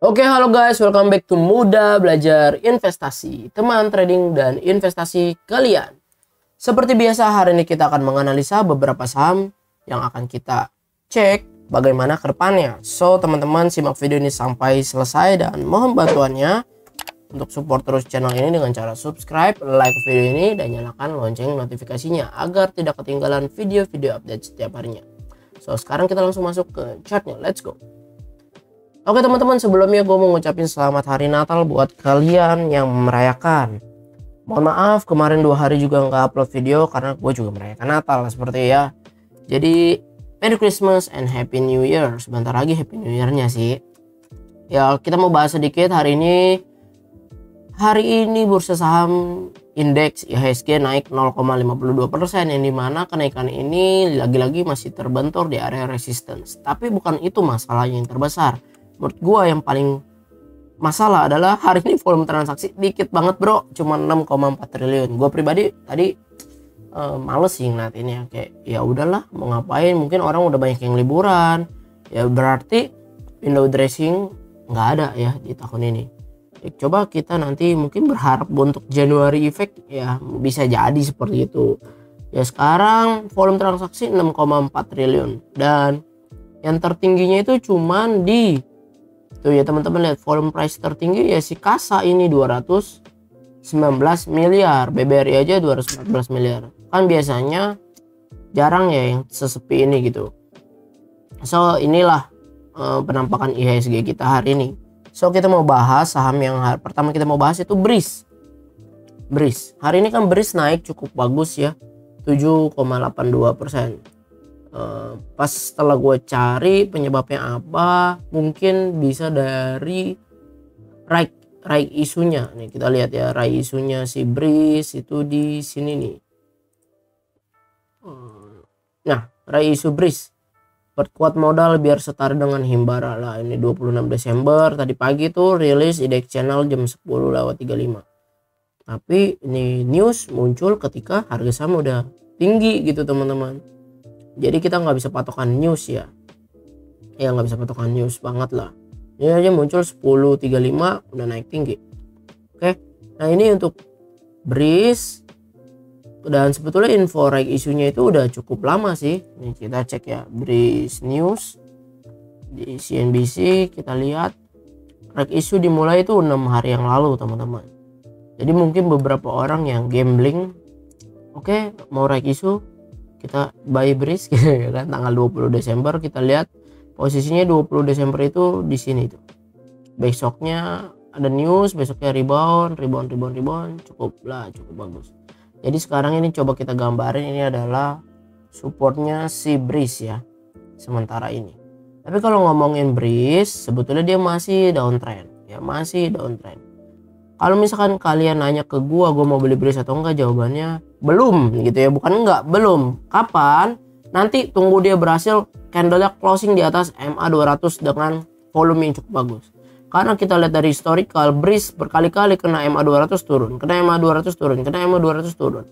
Oke, halo guys, welcome back to Muda Belajar Investasi, teman trading dan investasi kalian. Seperti biasa, hari ini kita akan menganalisa beberapa saham yang akan kita cek bagaimana ke depannya. So, teman-teman simak video ini sampai selesai dan mohon bantuannya untuk support terus channel ini dengan cara subscribe, like video ini, dan nyalakan lonceng notifikasinya agar tidak ketinggalan video-video update setiap harinya. So, sekarang kita langsung masuk ke chartnya, let's go. Oke teman-teman, sebelumnya gue mau ngucapin selamat hari Natal buat kalian yang merayakan. Mohon maaf kemarin 2 hari juga nggak upload video karena gue juga merayakan Natal seperti ya. Jadi Merry Christmas and Happy New Year. Sebentar lagi Happy New Year-nya sih. Ya, kita mau bahas sedikit hari ini. Hari ini bursa saham indeks IHSG naik 0,52%, yang dimana kenaikan ini lagi-lagi masih terbentur di area resistance. Tapi bukan itu masalah yang terbesar. Menurut gua yang paling masalah adalah hari ini volume transaksi dikit banget bro, cuma 6,4 triliun. Gua pribadi tadi males sih ngeliatinnya, kayak ya udahlah mau ngapain, mungkin orang udah banyak yang liburan ya, berarti window dressing nggak ada ya di tahun ini. Ya, coba kita nanti mungkin berharap untuk January effect ya, bisa jadi seperti itu ya. Sekarang volume transaksi 6,4 triliun dan yang tertingginya itu cuman di tuh ya teman-teman, lihat volume price tertinggi ya si Kasa ini 219 miliar, BBRI aja 214 miliar. Kan biasanya jarang ya yang sesepi ini gitu. So inilah penampakan IHSG kita hari ini. So kita mau bahas saham yang pertama kita mau bahas itu Breeze. Hari ini kan Breeze naik cukup bagus ya, 7,82%. Pas setelah gue cari penyebabnya apa, mungkin bisa dari right isunya nih. Kita lihat ya, right isunya si Breeze itu di sini nih. Nah, right isu Breeze, perkuat modal biar setara dengan Himbara lah. Ini 26 Desember tadi pagi tuh rilis indeks channel jam 10:35. Tapi ini news muncul ketika harga saham udah tinggi gitu teman-teman. Jadi kita nggak bisa patokan news ya, nggak bisa patokan news banget lah. Ini aja muncul 10:35 udah naik tinggi. Oke, nah ini untuk Breeze, dan sebetulnya info right isunya itu udah cukup lama sih. Nih kita cek ya, Breeze News di CNBC, kita lihat right issue dimulai itu 6 hari yang lalu teman-teman. Jadi mungkin beberapa orang yang gambling, oke, mau right issue kita buy Breeze gitu ya kan, tanggal 20 Desember kita lihat posisinya 20 Desember itu di sini tuh. Besoknya ada news, besoknya rebound, cukup bagus. Jadi sekarang ini coba kita gambarin, ini adalah supportnya si Breeze ya sementara ini. Tapi kalau ngomongin Breeze sebetulnya dia masih downtrend ya, masih downtrend. Kalau misalkan kalian nanya ke gua mau beli Breeze atau enggak, jawabannya belum gitu ya, bukan enggak, belum. Kapan? Nanti tunggu dia berhasil candlenya closing di atas MA 200 dengan volume yang cukup bagus. Karena kita lihat dari historical, Breeze berkali-kali kena MA 200 turun, kena MA 200 turun, kena MA 200 turun.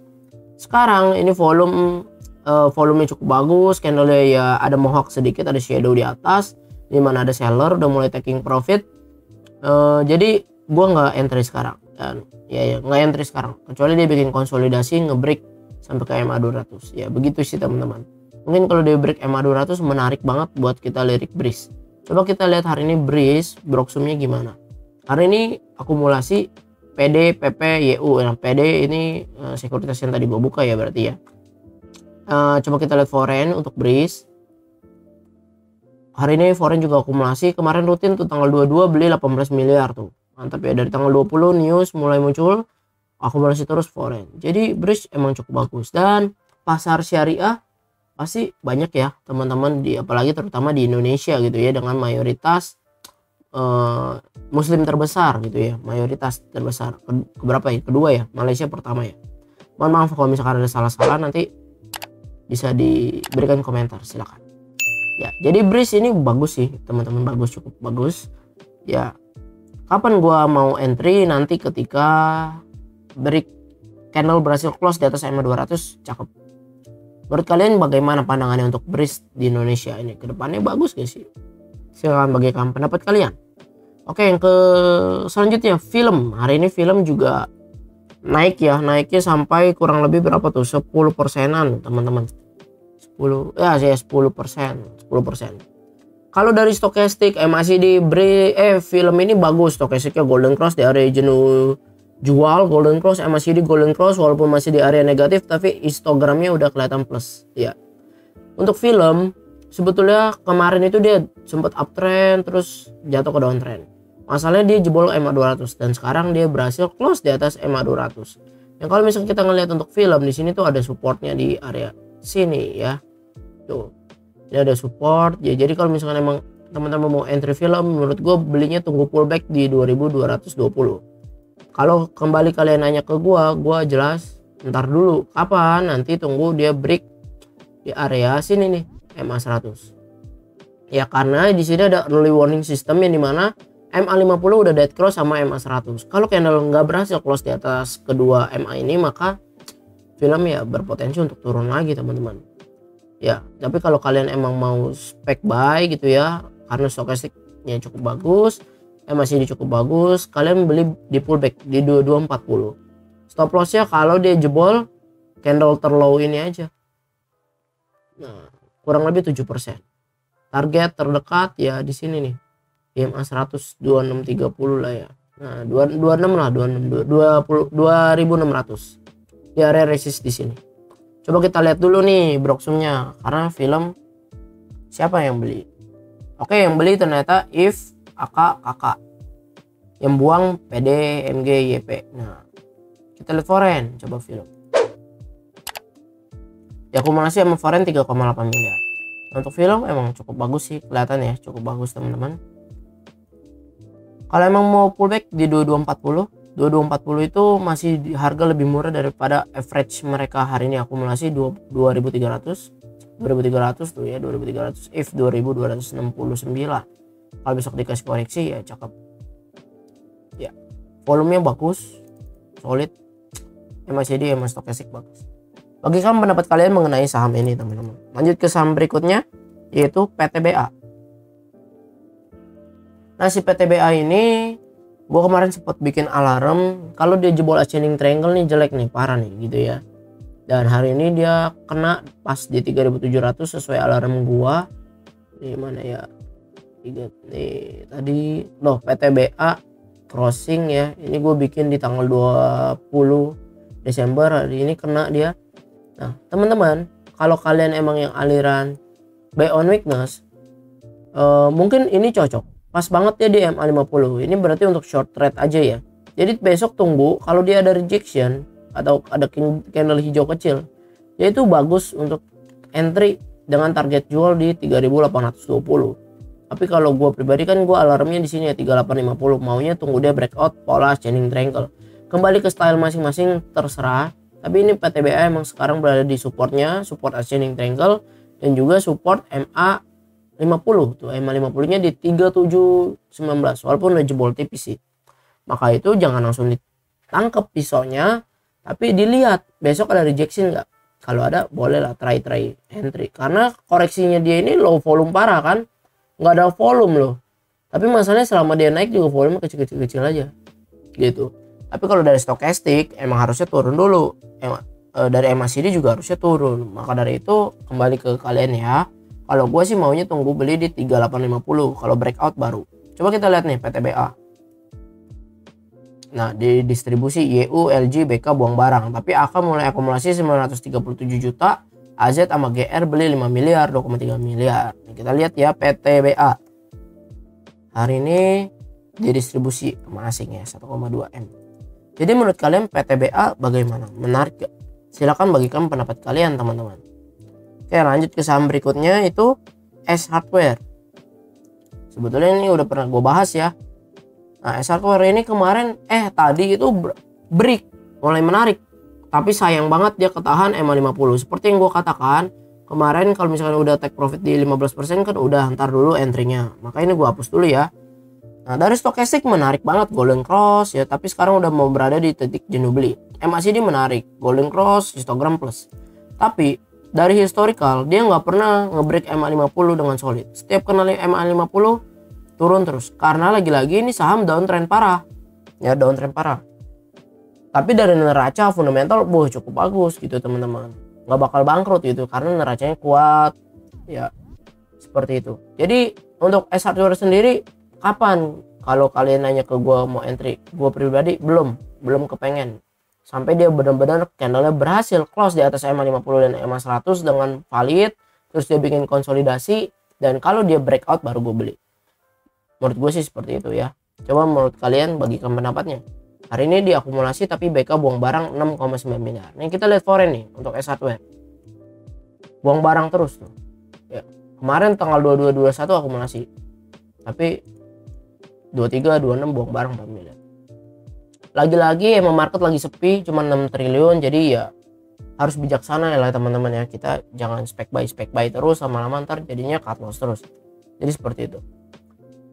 Sekarang ini volumenya cukup bagus, candlenya ya ada mohawk sedikit, ada shadow di atas, dimana ada seller udah mulai taking profit. Jadi gua nggak entry sekarang, dan ya nggak entry sekarang kecuali dia bikin konsolidasi ngebreak sampai ke MA 200 ya, begitu sih teman-teman. Mungkin kalau dia break MA 200 menarik banget buat kita lirik Breeze. Coba kita lihat hari ini Breeze broksumnya gimana. Hari ini akumulasi PD, PP, YU. Nah, PD ini sekuritas yang tadi gua buka ya berarti ya. Coba kita lihat foreign untuk Breeze. Hari ini foreign juga akumulasi, kemarin rutin tuh tanggal 22 beli 18 miliar tuh. Mantap ya, dari tanggal 20 news mulai muncul akumulasi terus foreign. Jadi Breeze emang cukup bagus, dan pasar syariah pasti banyak ya teman-teman, di apalagi terutama di Indonesia gitu ya, dengan mayoritas muslim terbesar gitu ya, mayoritas terbesar. Keberapa ya? Kedua ya, Malaysia pertama ya. Mohon maaf kalau misalkan ada salah-salah, nanti bisa diberikan komentar, silakan ya. Jadi Breeze ini bagus sih teman-teman, bagus, cukup bagus ya. Kapan gua mau entry? Nanti ketika break candle berhasil close di atas MA 200, cakep. Menurut kalian bagaimana pandangannya untuk Breeze di Indonesia ini? Kedepannya bagus gak sih? Silahkan bagikan pendapat kalian. Oke, yang ke selanjutnya film. Hari ini film juga naik ya, naiknya sampai kurang lebih berapa tuh, 10%-an teman-teman. 10 ya, saya 10%. Kalau dari stokastik MACD film ini bagus, stokastiknya golden cross di area jenuh jual, golden cross, MACD golden cross walaupun masih di area negatif, tapi histogramnya udah kelihatan plus ya. Untuk film sebetulnya kemarin itu dia sempat uptrend terus jatuh ke downtrend. Masalahnya dia jebol EMA 200 dan sekarang dia berhasil close di atas EMA 200. Yang kalau misalnya kita ngelihat untuk film di sini tuh ada supportnya di area sini ya. Tuh. Ini ada support ya, jadi kalau misalkan emang teman-teman mau entry film, menurut gue belinya tunggu pullback di 2220. Kalau kembali kalian nanya ke gue jelas ntar dulu kapan, nanti tunggu dia break di area sini nih MA 100 ya, karena di sini ada early warning system yang dimana MA 50 udah dead cross sama MA 100. Kalau candle nggak berhasil close di atas kedua MA ini, maka film ya berpotensi untuk turun lagi teman-teman. Ya, tapi kalau kalian emang mau spek buy gitu ya, karena stokastiknya cukup bagus, MACD cukup bagus, kalian beli di pullback di 2240. Stop lossnya kalau dia jebol candle terlow ini aja. Nah, kurang lebih 7%. Target terdekat ya di sini nih. Di MA 100 2630 lah ya. Nah, 26 lah, 2600. Di area resist di sini. Coba kita lihat dulu nih broksumnya, karena film siapa yang beli? Oke, yang beli ternyata if kakak yang buang PD MG YP. Nah, kita lihat foreign, coba film diakumulasi sama foreign 3,8 miliar. Nah, untuk film emang cukup bagus sih, kelihatan ya, cukup bagus teman-teman. Kalau emang mau pullback di 2240 itu masih di harga lebih murah daripada average mereka hari ini, akumulasi 2300 tuh ya, 2300 if 2269. Kalau besok dikasih koreksi ya cakep ya, volumenya bagus, solid, MACD emang stokastik bagus. Bagi kamu pendapat kalian mengenai saham ini teman-teman. Lanjut ke saham berikutnya yaitu PTBA. Nah, si PTBA ini gue kemarin sempat bikin alarm kalau dia jebol ascending triangle nih jelek nih, parah nih gitu ya. Dan hari ini dia kena pas di 3700 sesuai alarm gua. Di mana ya? Nih tadi loh, PTBA crossing ya. Ini gue bikin di tanggal 20 Desember, hari ini kena dia. Nah, teman-teman, kalau kalian emang yang aliran buy on weakness, mungkin ini cocok. Pas banget ya di MA 50. Ini berarti untuk short trade aja ya. Jadi besok tunggu kalau dia ada rejection atau ada candle hijau kecil, ya itu bagus untuk entry dengan target jual di 3820. Tapi kalau gue pribadi kan gue alarmnya di sini ya 3850, maunya tunggu dia breakout pola ascending triangle. Kembali ke style masing-masing terserah. Tapi ini PTBA emang sekarang berada di supportnya, support ascending triangle dan juga support MA 50 tuh, MA 50 nya di 3719 walaupun udah jebol tipis sih. Maka itu jangan langsung ditangkap pisaunya, tapi dilihat besok ada rejection nggak. Kalau ada bolehlah try entry, karena koreksinya dia ini low volume parah kan, nggak ada volume loh. Tapi masalahnya selama dia naik juga volume kecil aja gitu. Tapi kalau dari stokastik emang harusnya turun dulu, dari MACD juga harusnya turun. Maka dari itu kembali ke kalian ya. Kalau gue sih maunya tunggu beli di 3850, kalau breakout baru. Coba kita lihat nih PTBA. Nah, di distribusi YU, LG, BK buang barang, tapi AK mulai akumulasi 937 juta, AZ sama GR beli 5 miliar, 2,3 miliar. Nah, kita lihat ya PTBA. Hari ini didistribusi sama asing ya, 1,2 M. Jadi menurut kalian PTBA bagaimana? Menarik gak? Silakan bagikan pendapat kalian teman-teman. Oke, lanjut ke saham berikutnya itu S Hardware. Sebetulnya ini udah pernah gue bahas ya. Nah, S Hardware ini kemarin tadi itu break mulai menarik, tapi sayang banget dia ketahan MA 50. Seperti yang gue katakan kemarin, kalau misalkan udah take profit di 15% kan udah ntar dulu entry-nya. Maka ini gue hapus dulu ya. Nah, dari stokastik menarik banget golden cross ya, tapi sekarang udah mau berada di titik jenuh beli. MACD menarik, golden cross, histogram plus. Tapi dari historical dia nggak pernah ngebreak MA 50 dengan solid. Setiap kena MA 50 turun terus karena lagi-lagi ini saham downtrend parah ya, downtrend parah. Tapi dari neraca fundamental cukup bagus gitu teman-teman, nggak bakal bangkrut gitu karena neracanya kuat ya, seperti itu. Jadi untuk S hardware sendiri kapan, kalau kalian nanya ke gue mau entry, gue pribadi belum kepengen sampai dia benar-benar candlenya berhasil close di atas EMA 50 dan EMA 100 dengan valid, terus dia bikin konsolidasi, dan kalau dia breakout baru gue beli. Menurut gue sih seperti itu ya. Coba menurut kalian bagikan pendapatnya. Hari ini diakumulasi tapi BK buang barang 6,9 miliar. Nih kita lihat foreign nih untuk S hardware. Buang barang terus tuh. Ya, kemarin tanggal 22 21 akumulasi. Tapi 23 26 buang barang 4 miliar. Lagi-lagi emang market lagi sepi, cuma 6 triliun, jadi ya harus bijaksana ya lah teman-teman ya. Kita jangan spek buy terus, lama-lama ntar jadinya cut loss terus. Jadi seperti itu.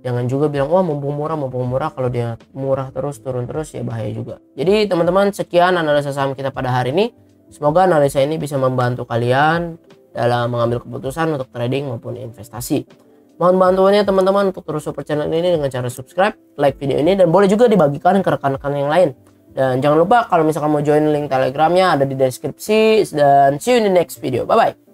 Jangan juga bilang wah mumpung murah, kalau dia murah terus turun terus ya bahaya juga. Jadi teman-teman, sekian analisa saham kita pada hari ini. Semoga analisa ini bisa membantu kalian dalam mengambil keputusan untuk trading maupun investasi. Mohon bantuannya teman-teman untuk terus support channel ini dengan cara subscribe, like video ini, dan boleh juga dibagikan ke rekan-rekan yang lain. Dan jangan lupa kalau misalkan mau join, link telegramnya ada di deskripsi, dan see you in the next video. Bye bye.